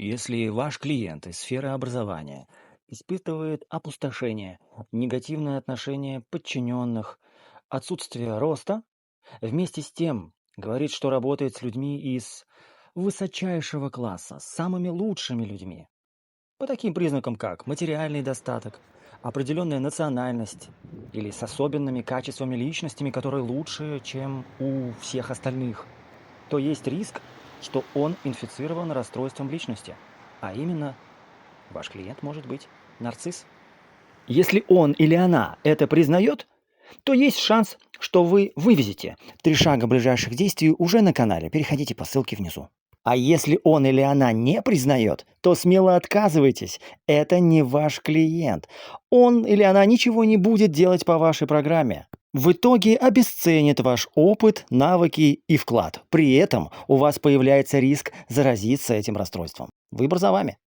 Если ваш клиент из сферы образования испытывает опустошение, негативное отношение подчиненных, отсутствие роста, вместе с тем говорит, что работает с людьми из высочайшего класса, с самыми лучшими людьми, по таким признакам, как материальный достаток, определенная национальность или с особенными качествами личностями, которые лучше, чем у всех остальных, то есть риск, что он инфицирован расстройством личности, а именно ваш клиент может быть нарцисс. Если он или она это признает, то есть шанс, что вы вывезете 3 шага ближайших действий уже на канале. Переходите по ссылке внизу. А если он или она не признает, то смело отказывайтесь. Это не ваш клиент. Он или она ничего не будет делать по вашей программе. В итоге обесценит ваш опыт, навыки и вклад. При этом у вас появляется риск заразиться этим расстройством. Выбор за вами.